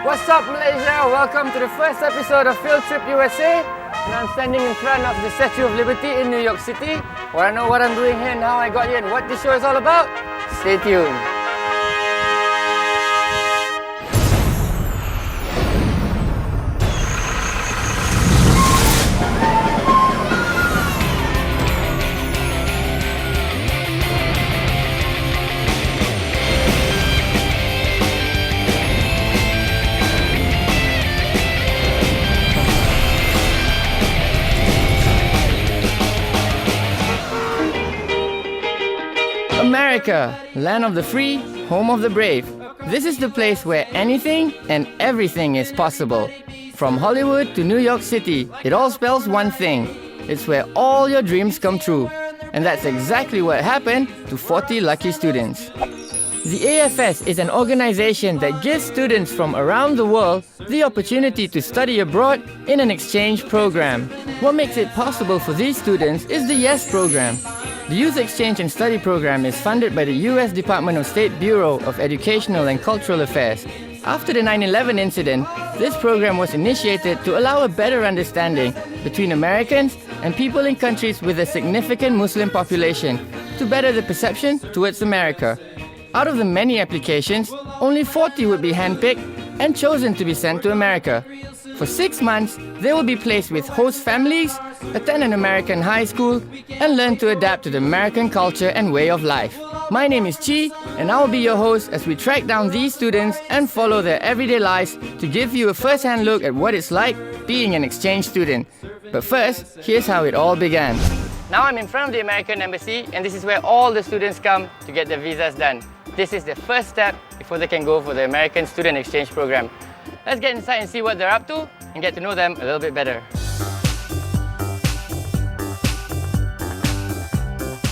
What's up, Malaysia? Welcome to the first episode of Field Trip USA. And I'm standing in front of the Statue of Liberty in New York City. Want to know what I'm doing here and how I got here and what this show is all about? Stay tuned. America, land of the free, home of the brave. This is the place where anything and everything is possible. From Hollywood to New York City, it all spells one thing. It's where all your dreams come true. And that's exactly what happened to 40 lucky students. The AFS is an organization that gives students from around the world the opportunity to study abroad in an exchange program. What makes it possible for these students is the YES program. The Youth Exchange and Study Program is funded by the US Department of State Bureau of Educational and Cultural Affairs. After the 9/11 incident, this program was initiated to allow a better understanding between Americans and people in countries with a significant Muslim population to better the perception towards America. Out of the many applications, only 40 would be handpicked and chosen to be sent to America. For 6 months, they will be placed with host families, attend an American high school, and learn to adapt to the American culture and way of life. My name is Chi, and I will be your host as we track down these students and follow their everyday lives to give you a first-hand look at what it's like being an exchange student. But first, here's how it all began. Now I'm in front of the American Embassy, and this is where all the students come to get their visas done. This is the first step before they can go for the American Student Exchange Program. Let's get inside and see what they're up to and get to know them a little bit better.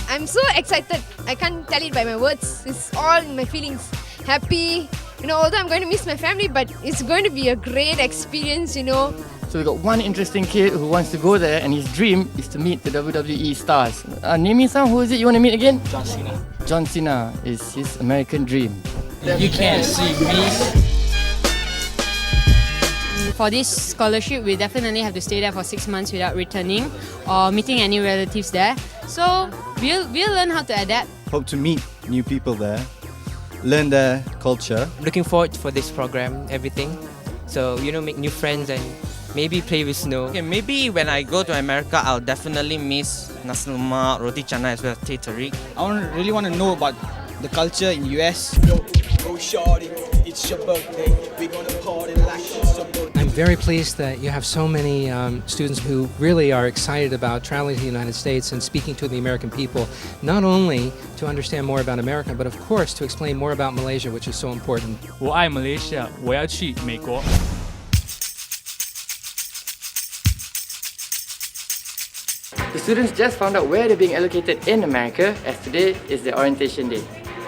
I'm so excited. I can't tell it by my words. It's all in my feelings. Happy. Although I'm going to miss my family, but it's going to be a great experience, So we got one interesting kid who wants to go there, and his dream is to meet the WWE stars. Name me some. Who is it you want to meet again? John Cena. John Cena is his American dream. You can't see me. For this scholarship, we definitely have to stay there for 6 months without returning or meeting any relatives there. So we'll learn how to adapt. Hope to meet new people there, learn their culture. Looking forward for this program, everything. So, make new friends and maybe play with snow. Okay, maybe when I go to America, I'll definitely miss nasi lemak, roti canai as well as teh tarik. Really want to know about the culture in US. Oh shorty, it's your birthday. We're gonna party like it's your birthday. I'm very pleased that you have so many students who really are excited about traveling to the United States and speaking to the American people, not only to understand more about America, but of course to explain more about Malaysia, which is so important. 我爱 Malaysia， 我要去美国。 The students just found out where they're being allocated in America, as today is their orientation day.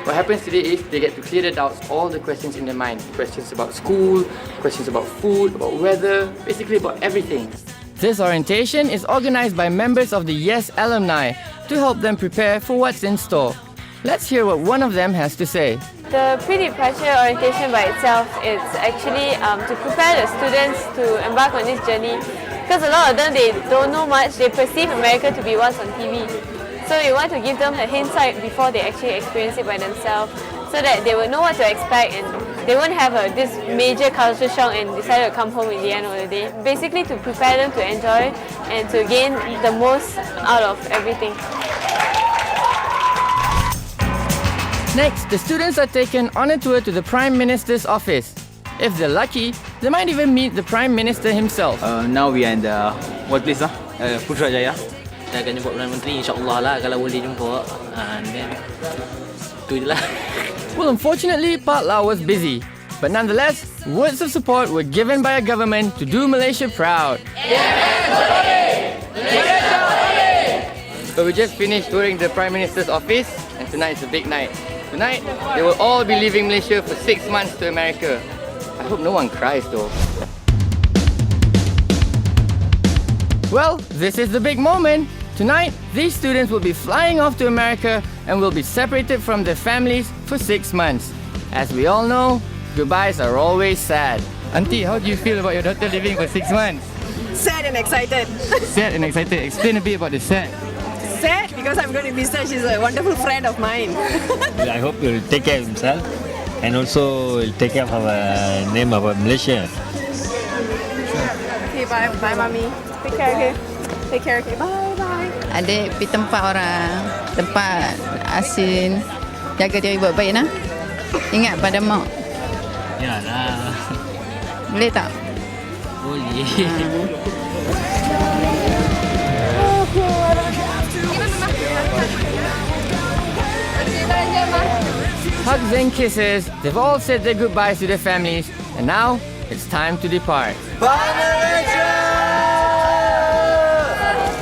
What happens today is they get to clear the doubts, all the questions in their mind. Questions about school, questions about food, about weather, basically about everything. This orientation is organized by members of the YES alumni to help them prepare for what's in store. Let's hear what one of them has to say. The pre-departure orientation by itself is actually to prepare the students to embark on this journey, because a lot of them, they don't know much. They perceive America to be what's on TV. So we want to give them a hindsight before they actually experience it by themselves, so that they will know what to expect and they won't have this major culture shock and decide to come home in the end of the day. Basically to prepare them to enjoy and to gain the most out of everything. Next, the students are taken on a tour to the Prime Minister's office. If they're lucky, they might even meet the Prime Minister himself. Now we are in the what place? Putrajaya. Saya akan jumpa Perdana Menteri, insyaAllah lah kalau boleh jumpa. And then, tu je lah. Well, unfortunately, Pak Lau was busy. But nonetheless, words of support were given by a government to do Malaysia proud. So we just finished touring the Prime Minister's office, and tonight is a big night. Tonight, they will all be leaving Malaysia for 6 months to America. I hope no one cries though. Well, this is the big moment. Tonight, these students will be flying off to America and will be separated from their families for 6 months. As we all know, goodbyes are always sad. Auntie, how do you feel about your daughter living for 6 months? Sad and excited. Sad and excited. Explain a bit about the sad. Sad because I'm going to miss her. She's a wonderful friend of mine. I hope he'll take care of himself and also he'll take care of our name of Malaysia. Okay, bye. Bye, Mommy. Take care, okay? Take care, okay? Bye, bye. Adik pergi tempat orang, tempat asin. Jaga diri baik-baik nah. Ingat pada mak. Yalah. Boleh tak? Boleh. Hugs and kisses, they've all said their goodbyes to their families, and now it's time to depart. Bye, Malaysia!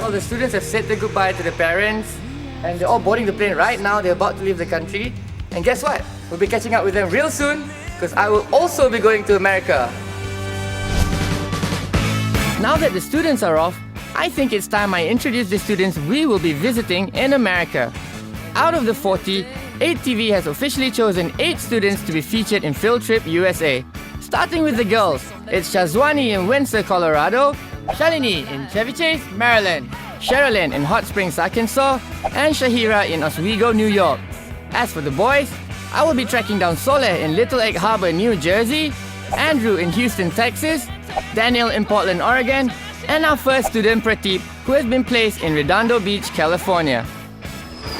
Well, the students have said their goodbye to their parents, and they're all boarding the plane right now. They're about to leave the country. And guess what? We'll be catching up with them real soon, because I will also be going to America. Now that the students are off, I think it's time I introduce the students we will be visiting in America. Out of the 40, 8TV has officially chosen 8 students to be featured in Field Trip USA. Starting with the girls, it's Shazwani in Windsor, Colorado, Shalini in Chevy Chase, Maryland, Sherilyn in Hot Springs, Arkansas, and Shahira in Oswego, New York. As for the boys, I will be tracking down Soleh in Little Egg Harbor, New Jersey, Andrew in Houston, Texas, Daniel in Portland, Oregon, and our first student Prati, who has been placed in Redondo Beach, California.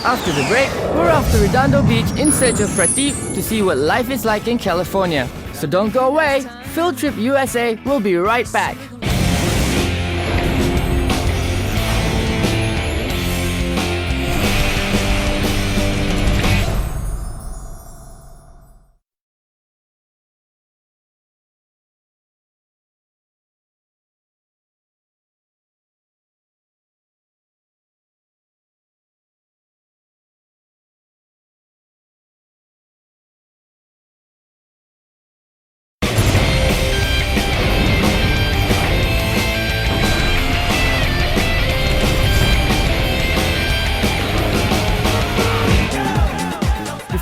After the break, we're off to Redondo Beach in search of Prati to see what life is like in California. So don't go away, Field Trip USA will be right back.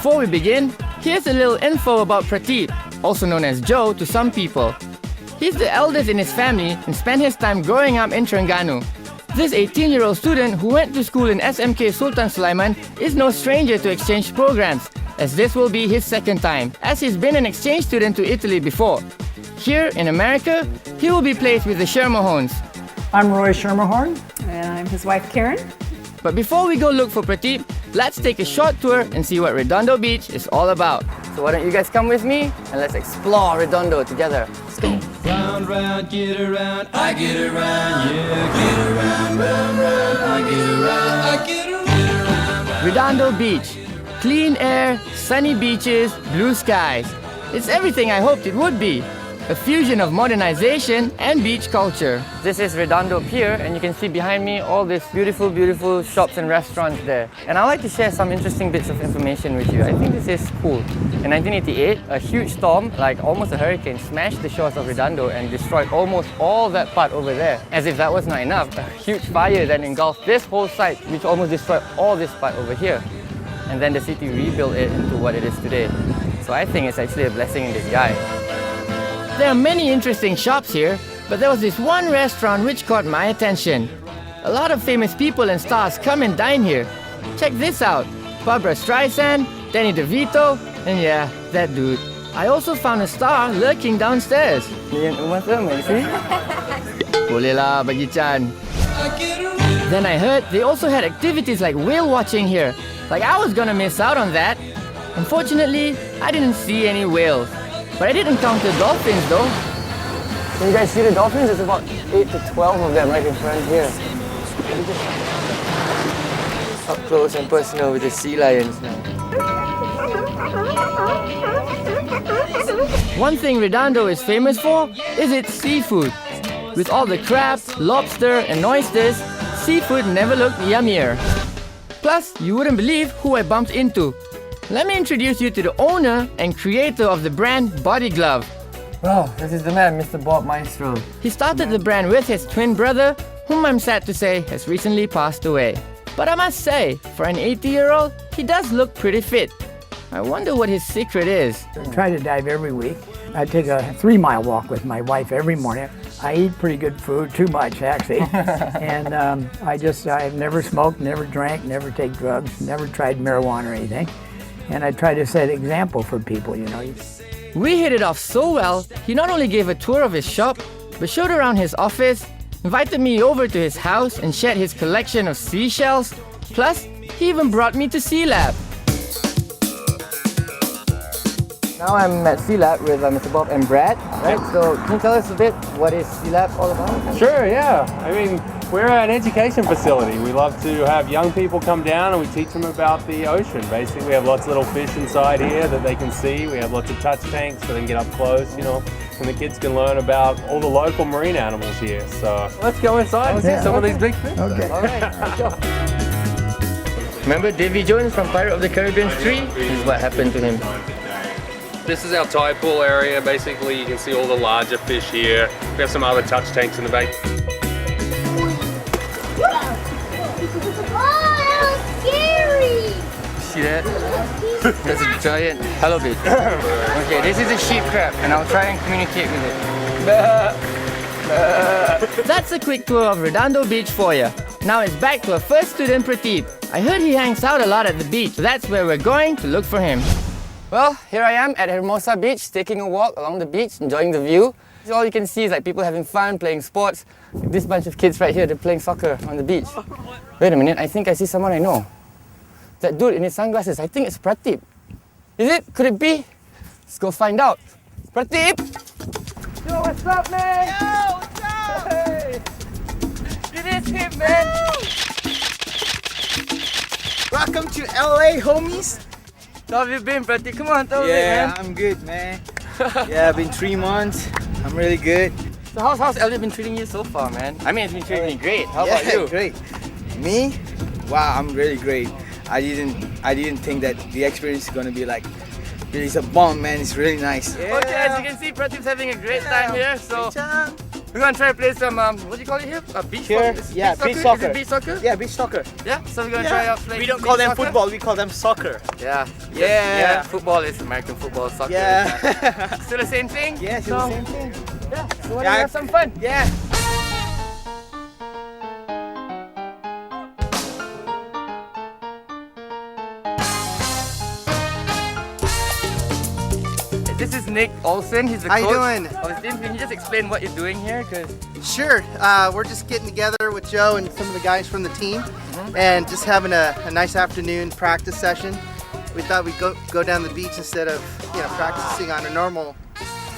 Before we begin, here's a little info about Prateep, also known as Joe to some people. He's the eldest in his family and spent his time growing up in Terengganu. This 18-year-old student who went to school in SMK Sultan Sulaiman is no stranger to exchange programs, as this will be his second time, as he's been an exchange student to Italy before. Here in America, he will be placed with the Schermerhorns. I'm Roy Schermerhorn, and I'm his wife Karen. But before we go look for Prateep, let's take a short tour and see what Redondo Beach is all about. So why don't you guys come with me and let's explore Redondo together. Let's go. Round, round, get around, I get around, yeah, get around, round, round, I get around, I get around. Redondo Beach. Clean air, sunny beaches, blue skies. It's everything I hoped it would be. A fusion of modernization and beach culture. This is Redondo Pier, and you can see behind me all these beautiful, beautiful shops and restaurants there. And I'd like to share some interesting bits of information with you. I think this is cool. In 1988, a huge storm, like almost a hurricane, smashed the shores of Redondo and destroyed almost all that part over there. As if that was not enough, a huge fire then engulfed this whole site, which almost destroyed all this part over here. And then the city rebuilt it into what it is today. So I think it's actually a blessing in disguise. There are many interesting shops here, but there was this one restaurant which caught my attention. A lot of famous people and stars come and dine here. Check this out, Barbra Streisand, Danny DeVito, and yeah, that dude. I also found a star lurking downstairs. Boleh lah bagi Chan. Then I heard they also had activities like whale watching here. Like I was gonna miss out on that. Unfortunately, I didn't see any whales. But I did encounter dolphins though. Can you guys see the dolphins? There's about 8 to 12 of them right in front here. Up close and personal with the sea lions now. One thing Redondo is famous for is its seafood. With all the crab, lobster and oysters, seafood never looked yummier. Plus, you wouldn't believe who I bumped into. Let me introduce you to the owner and creator of the brand Body Glove. Wow, this is the man, Mr. Bob Maestro. He started the brand with his twin brother, whom I'm sad to say has recently passed away. But I must say, for an 80-year-old, he does look pretty fit. I wonder what his secret is. I try to dive every week. I take a 3-mile walk with my wife every morning. I eat pretty good food, too much actually. And I've never smoked, never drank, never take drugs, never tried marijuana or anything. And I try to set an example for people, you know. We hit it off so well, he not only gave a tour of his shop, but showed around his office, invited me over to his house and shared his collection of seashells. Plus, he even brought me to SeaLab. Now I'm at SeaLab with Mr. Bob and Brad, right? So can you tell us a bit what is SeaLab all about? Sure, yeah. I mean, we're an education facility. We love to have young people come down and we teach them about the ocean. Basically, we have lots of little fish inside here that they can see. We have lots of touch tanks so they can get up close, you know, and the kids can learn about all the local marine animals here. So let's go inside and see some of these big fish. Okay. All right, let's go. Remember Davy Jones from Pirate of the Caribbean 3? This is what happened to him. This is our tide pool area. Basically, you can see all the larger fish here. We have some other touch tanks in the back. See that? That's a giant halibut. Okay, this is a sheep crab and I'll try and communicate with it. That's a quick tour of Redondo Beach for you. Now it's back to our first student, Prati. I heard he hangs out a lot at the beach, so that's where we're going to look for him. Well, here I am at Hermosa Beach, taking a walk along the beach, enjoying the view. So all you can see is like people having fun, playing sports. This bunch of kids right here, they're playing soccer on the beach. Wait a minute, I think I see someone I know. That dude in his sunglasses, I think it's Prati. Is it? Could it be? Let's go find out. Prati! Yo, what's up, man? Yo, what's up? Hey! It is him, man! Welcome to LA, homies! How have you been, Prati? Come on, tell me, Yeah, man. I'm good, man. Yeah, I've been 3 months. I'm really good. So how's Elliot been treating you so far, man? I mean, it's been treating me great. How about you? Great. Me? Wow, I'm really great. I didn't think that the experience is gonna be like really a bomb, man. It's really nice. Yeah. Okay, as you can see, Prati's having a great time here. So we're gonna try to play some what do you call it here? Beach Here? soccer? Yeah, beach soccer. Is it beach soccer? Yeah, beach soccer. Yeah. So we're gonna try out playing. We don't beach call them soccer? football. We call them soccer. Yeah. Yeah. Football is American football. Soccer. Yeah. Still the same thing? Yeah, still the same thing. Yeah. So why don't we have some fun? Yeah. This is Nick Olsen. He's the How you coach doing? of the team. Can you just explain what you're doing here? Sure. We're just getting together with Joe and some of the guys from the team and just having a nice afternoon practice session. We thought we'd go down the beach instead of practicing on a normal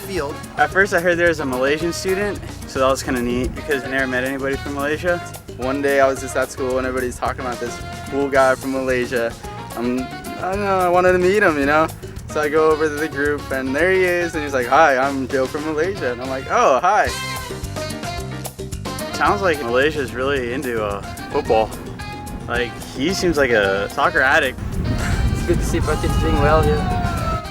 field. At first I heard there was a Malaysian student, so that was kind of neat because we never met anybody from Malaysia. One day I was just at school and everybody's talking about this cool guy from Malaysia. I don't know, I wanted to meet him, you know? So I go over to the group and there he is and he's like, "Hi, I'm Joe from Malaysia." And I'm like, "Oh, hi." Sounds like Malaysia is really into football. Like, he seems like a soccer addict. It's good to see Prati doing well here.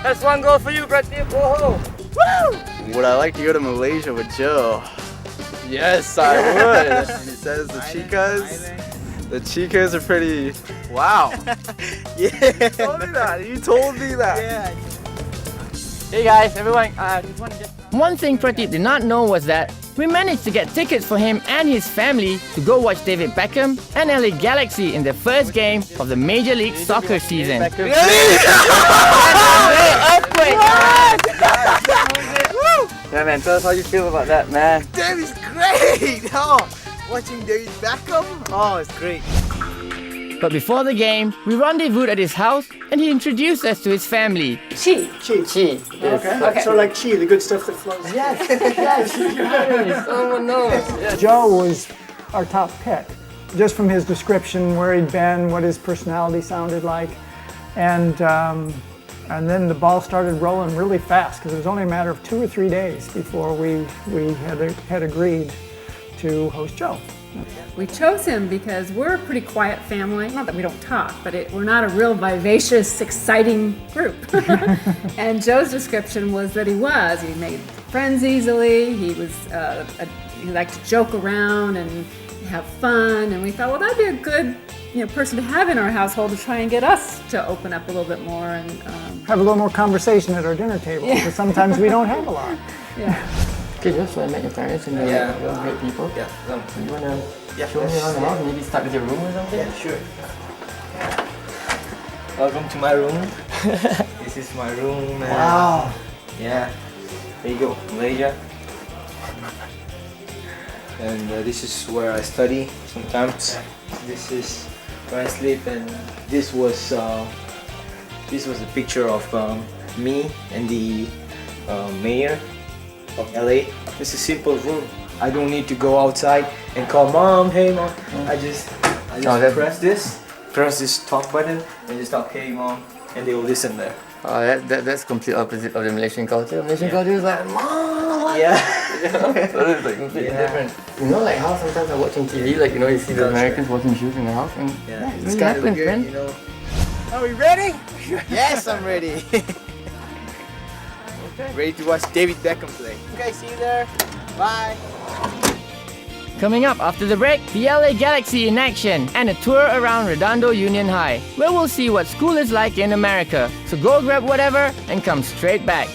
That's one goal for you, Prati. Whoa! Woo! Would I like to go to Malaysia with Joe? Yes, I would. And he says the chicas are pretty, wow. Yeah. You told me that. You told me that. Yeah. Hey guys, everyone. One thing Prati did not know was that we managed to get tickets for him and his family to go watch David Beckham and LA Galaxy in their first game of the Major League Soccer season. Yeah, man, tell us how you feel about that, man. That is great! Oh, watching David Beckham? Oh, it's great. But before the game, we rendezvoused at his house and he introduced us to his family. Chi. Yes. Okay. So like chi, the good stuff that flows. Yes, yes. Someone knows. Yes. Joe was our top pick, just from his description, where he'd been, what his personality sounded like, and then the ball started rolling really fast because it was only a matter of 2 or 3 days before we had agreed to host Joe. We chose him because we're a pretty quiet family. Not that we don't talk, but we're not a real vivacious, exciting group. And Joe's description was that he made friends easily. He liked to joke around, and have fun, and we thought, well, that'd be a good person to have in our household to try and get us to open up a little bit more and have a little more conversation at our dinner table, because sometimes we don't have a lot. Okay, just so I met your parents and they're great people. Yeah. You want to show me around the house? Maybe start with your room or something? Yeah, sure. Welcome to my room. This is my room. Wow. Yeah. There you go, Malaysia. And this is where I study sometimes. This is where I sleep, and this was a picture of me and the mayor of LA. It's a simple room. I don't need to go outside and call mom, hey mom. I just press this talk button and just talk, hey mom, and they will listen there. Oh, that's complete opposite of the Malaysian culture. Malaysian culture is like, mom! Yeah. So it's like completely different. You know, like how sometimes I watch on TV, like, you see the Americans washing shoes in the house, and it really happens, man. Are we ready? Yes, I'm ready. Ready to watch David Beckham play. Okay, see you there. Bye. Coming up after the break, the LA Galaxy in action and a tour around Redondo Union High, where we'll see what school is like in America. So go grab whatever and come straight back.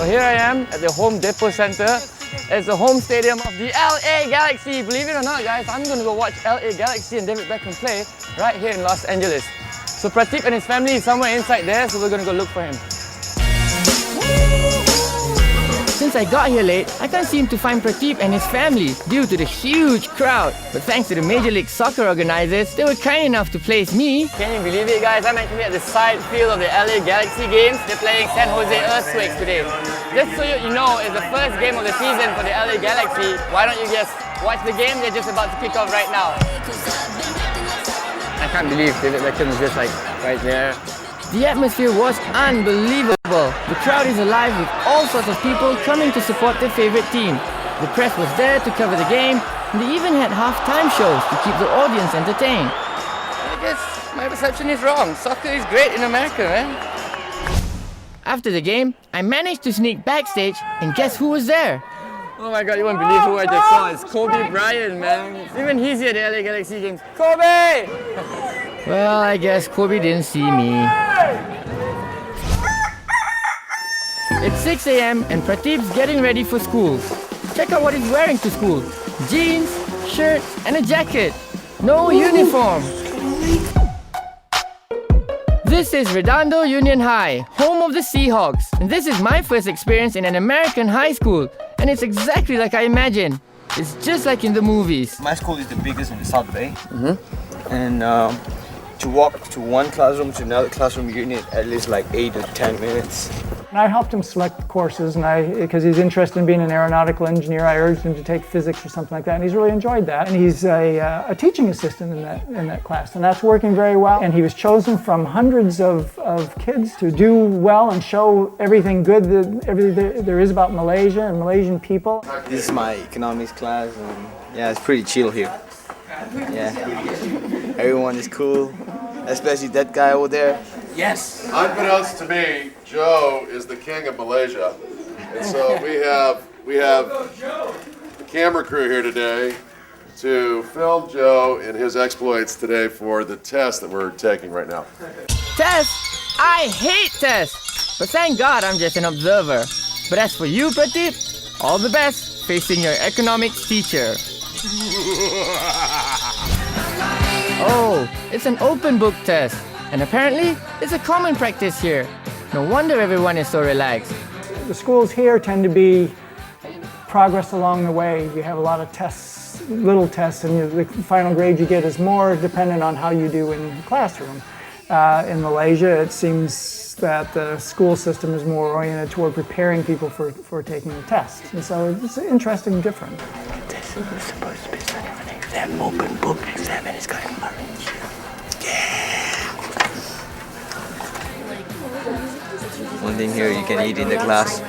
Here I am at the Home Depot Center. It's the home stadium of the LA Galaxy. Believe it or not, guys, I'm going to go watch LA Galaxy and David Beckham play right here in Los Angeles. So Prati and his family is somewhere inside there, so we're going to go look for him. Since I got here late, I can't seem to find Prateep and his family due to the huge crowd. But thanks to the Major League Soccer organizers, they were kind enough to place me. Can you believe it, guys? I'm actually at the side field of the LA Galaxy games. They're playing San Jose Earthquakes today. Just so you know, it's the first game of the season for the LA Galaxy. Why don't you just watch the game? They're just about to kick off right now. I can't believe David Beckham is just like right there. The atmosphere was unbelievable. The crowd is alive with all sorts of people coming to support their favorite team. The press was there to cover the game, and they even had half-time shows to keep the audience entertained. I guess my perception is wrong. Soccer is great in America, man. After the game, I managed to sneak backstage, and guess who was there? Oh my god, you won't believe who I just saw. It's Kobe Bryant, man. Even he's here at the LA Galaxy games. Kobe! Well, I guess Kobe didn't see me. It's 6 a.m. and Prateep's getting ready for school. Check out what he's wearing to school. Jeans, shirt, and a jacket. No uniform. This is Redondo Union High, home of the Seahawks. And this is my first experience in an American high school. And it's exactly like I imagined. It's just like in the movies. My school is the biggest in the South Bay. And to walk to one classroom to another classroom, you need at least like 8 or 10 minutes. And I helped him select courses, and because he's interested in being an aeronautical engineer, I urged him to take physics or something like that, and he's really enjoyed that. And he's a teaching assistant in that class, and that's working very well. And he was chosen from hundreds of kids to do well and show everything good that there is about Malaysia and Malaysian people. This is my economics class, and yeah, it's pretty chill here. Yeah, everyone is cool, especially that guy over there. Yes. Unbeknownst to me, Joe is the king of Malaysia, and so we have the camera crew here today to film Joe in his exploits today for the test that we're taking right now. Tests? I hate tests! But thank God I'm just an observer. But as for you, Prateep, all the best facing your economics teacher. Oh, it's an open book test. And apparently, it's a common practice here. No wonder everyone is so relaxed. The schools here tend to be progress along the way. You have a lot of tests, little tests, and the final grade you get is more dependent on how you do in the classroom. In Malaysia, it seems that the school system is more oriented toward preparing people for taking the test. And so it's an interesting difference. This is supposed to be sort of an exam, open book exam, and it's got orange. One thing here you can eat in the class.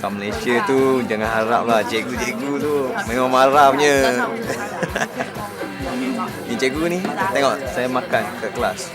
Kat Malaysia tu jangan harap lah cikgu-cikgu tu memang marah punya. Ni cikgu ni tengok saya makan kat kelas.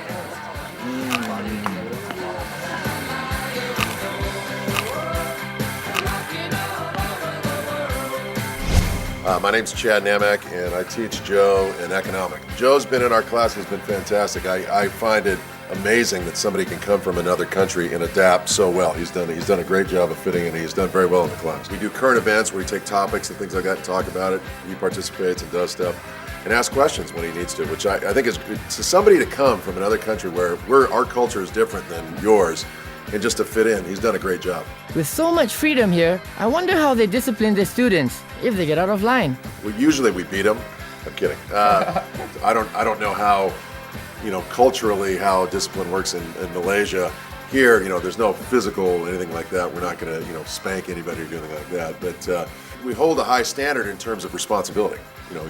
My name's Chad Namak, and I teach Joe in economics. Joe's been in our class. He's been fantastic. I find it amazing that somebody can come from another country and adapt so well. He's done a great job of fitting in. He's done very well in the class. We do current events where we take topics and things like that and talk about it. He participates and does stuff and asks questions when he needs to, which I think is to somebody to come from another country where our culture is different than yours. And just to fit in, he's done a great job. With so much freedom here, I wonder how they discipline their students if they get out of line. Well, usually we beat them. I'm kidding. I don't know how, culturally how discipline works in Malaysia. Here, there's no physical anything like that. We're not going to, spank anybody or do anything like that. But we hold a high standard in terms of responsibility.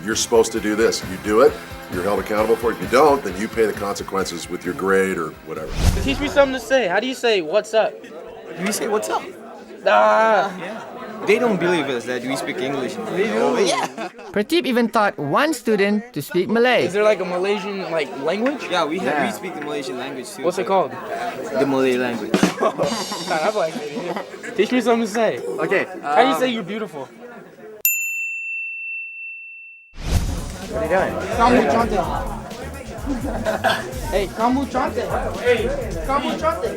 You're supposed to do this. You do it, you're held accountable for it. If you don't, then you pay the consequences with your grade or whatever. Teach me something to say. How do you say what's up? Do you say what's up? They don't believe us that we speak English. Yeah. Prateep even taught one student to speak Malay. Is there like a Malaysian language? Yeah, we speak the Malaysian language too. What's it called? The Malay language. Teach me something to say. Okay. How do you say you're beautiful? What are you doing? Kamu cantik. Hey, kamu cantik. Hey, kamu cantik.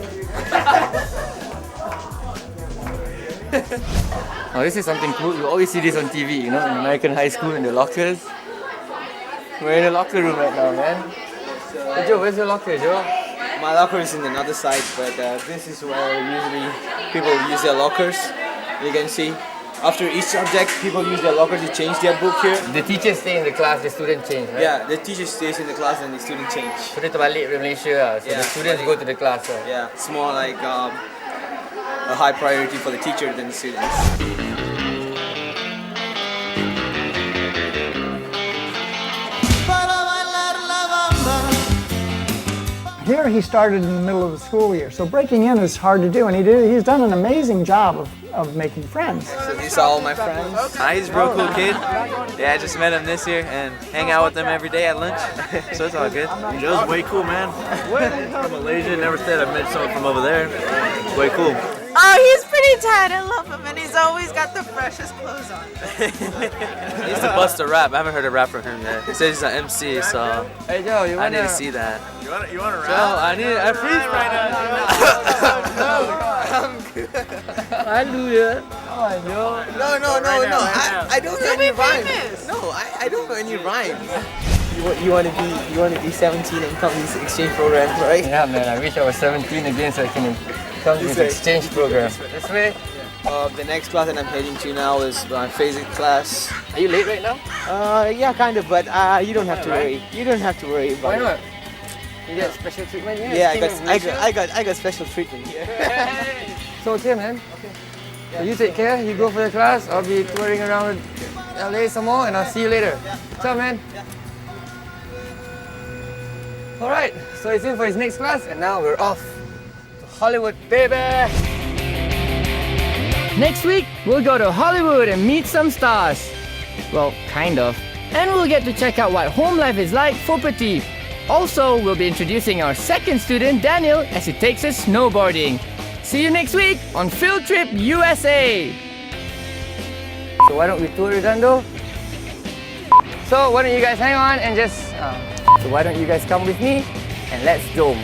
Oh, this is something cool. You always see this on TV, in American high school in the lockers. We're in the locker room right now, man. Hey, Joe, where's your locker, Joe? My locker is in another side, but this is where usually people use their lockers. You can see. After each subject, people use their locker to change their book here. The teachers stay in the class, the student change, right? Yeah, the teacher stays in the class and the student change. So they terbalik from Malaysia, so the students go to the class. Yeah, it's more like a high priority for the teacher than the students. Here he started in the middle of the school year, so breaking in is hard to do, and he's done an amazing job of making friends. So these are all my friends. He's a real cool kid. Yeah, I just met him this year and hang out with him every day at lunch, so it's all good. Joe's way cool, man. From Malaysia, never said I met someone from over there. Way cool. Oh, he's pretty tight. I love him, and he's always got the freshest clothes on. He used to bust a rap. I haven't heard a rap from him yet. He says he's an MC, so hey, Joe, I need to see that. You want to rap? Joe, I freeze right now. Hallelujah. No. I don't know any rhymes. No, I don't know any rhymes. You want to be 17 and come to this exchange program, right? Yeah, man. I wish I was 17 again so I can come to this exchange program. This way. The next class that I'm heading to now is my physics class. Are you late right now? Yeah, kind of, but you don't have to worry. You don't have to worry about it. Why not? You get special treatment here? Yeah, I got special treatment here. So okay, man. Okay. So you take care. You go for your class. I'll be touring around LA some more, and I'll see you later. Ciao, man. All right. So he's in for his next class, and now we're off to Hollywood, baby. Next week, we'll go to Hollywood and meet some stars. Well, kind of. And we'll get to check out what home life is like for Prati. Also, we'll be introducing our second student, Daniel, as he takes us snowboarding. See you next week on Field Trip USA. So why don't we tour Redondo? So why don't you guys hang on and just... so why don't you guys come with me and let's dome.